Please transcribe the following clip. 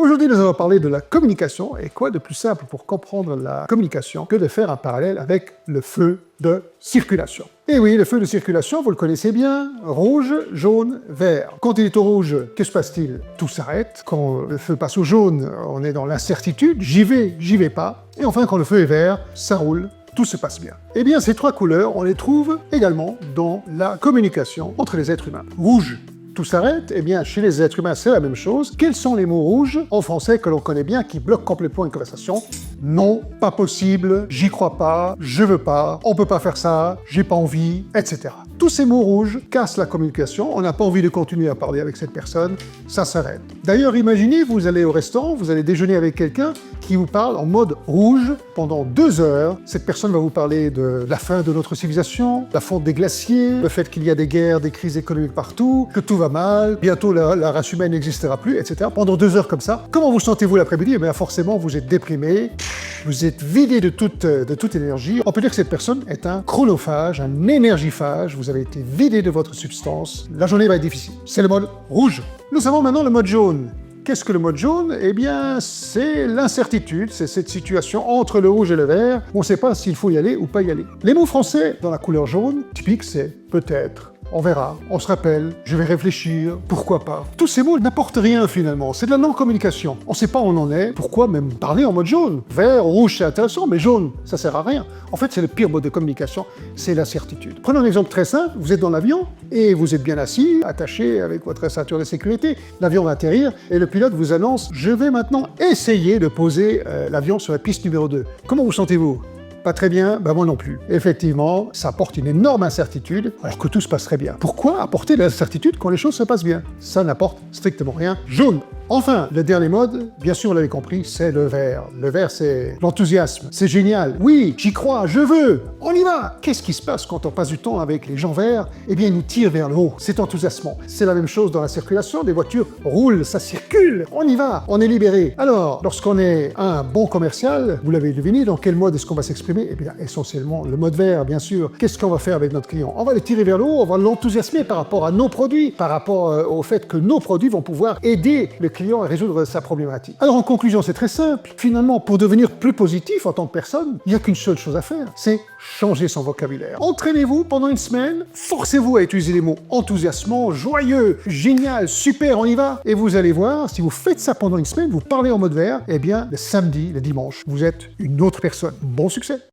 Aujourd'hui, nous allons parler de la communication, et quoi de plus simple pour comprendre la communication que de faire un parallèle avec le feu de circulation. Et oui, le feu de circulation, vous le connaissez bien, rouge, jaune, vert. Quand il est au rouge, que se passe-t-il? Tout s'arrête. Quand le feu passe au jaune, on est dans l'incertitude, j'y vais pas. Et enfin, quand le feu est vert, ça roule. Tout se passe bien. Eh bien, ces trois couleurs, on les trouve également dans la communication entre les êtres humains. Rouge, tout s'arrête. Eh bien, chez les êtres humains, c'est la même chose. Quels sont les mots rouges en français que l'on connaît bien qui bloquent complètement une conversation? Non, pas possible, j'y crois pas, je veux pas, on peut pas faire ça, j'ai pas envie, etc. Tous ces mots rouges cassent la communication, on n'a pas envie de continuer à parler avec cette personne, ça s'arrête. D'ailleurs, imaginez, vous allez au restaurant, vous allez déjeuner avec quelqu'un qui vous parle en mode rouge pendant 2 heures. Cette personne va vous parler de la fin de notre civilisation, la fonte des glaciers, le fait qu'il y a des guerres, des crises économiques partout, que tout va mal, bientôt la race humaine n'existera plus, etc. Pendant 2 heures comme ça. Comment vous sentez-vous l'après-midi? Eh bien, forcément, vous êtes déprimé, vous êtes vidé de toute énergie. On peut dire que cette personne est un chronophage, un énergiphage. Vous avez été vidé de votre substance. La journée va être difficile. C'est le mode rouge. Nous avons maintenant le mode jaune. Qu'est-ce que le mode jaune? Eh bien, c'est l'incertitude, c'est cette situation entre le rouge et le vert, où on ne sait pas s'il faut y aller ou pas y aller. Les mots français dans la couleur jaune, typique, c'est peut-être, on verra, on se rappelle, je vais réfléchir, pourquoi pas. Tous ces mots n'apportent rien finalement, c'est de la non-communication. On ne sait pas où on en est, pourquoi même parler en mode jaune? Vert, rouge, c'est intéressant, mais jaune, ça sert à rien. En fait, c'est le pire mode de communication, c'est l'incertitude. Prenons un exemple très simple, vous êtes dans l'avion et vous êtes bien assis, attaché avec votre ceinture de sécurité. L'avion va atterrir et le pilote vous annonce « Je vais maintenant essayer de poser l'avion sur la piste numéro 2 ». Comment vous sentez-vous? Pas très bien, ben moi non plus. Effectivement, ça apporte une énorme incertitude, alors que tout se passe très bien. Pourquoi apporter de l'incertitude quand les choses se passent bien? Ça n'apporte strictement rien. Jaune. Enfin, le dernier mode, bien sûr, vous l'avez compris, c'est le vert. Le vert, c'est l'enthousiasme. C'est génial. Oui, j'y crois, je veux, on y va. Qu'est-ce qui se passe quand on passe du temps avec les gens verts? Eh bien, ils nous tirent vers le haut. C'est enthousiasmant. C'est la même chose dans la circulation. Des voitures roulent, ça circule. On y va, on est libéré. Alors, lorsqu'on est un bon commercial, vous l'avez deviné, dans quel mode est-ce qu'on va s'exprimer? Eh bien, essentiellement, le mode vert, bien sûr. Qu'est-ce qu'on va faire avec notre client? On va le tirer vers le haut, on va l'enthousiasmer par rapport à nos produits, par rapport au fait que nos produits vont pouvoir aider le client à résoudre sa problématique. Alors en conclusion, c'est très simple. Finalement, pour devenir plus positif en tant que personne, il n'y a qu'une seule chose à faire, c'est changer son vocabulaire. Entraînez-vous pendant une semaine, forcez-vous à utiliser les mots enthousiasmant, joyeux, génial, super, on y va. Et vous allez voir, si vous faites ça pendant une semaine, vous parlez en mode vert, eh bien, le samedi, le dimanche, vous êtes une autre personne. Bon succès!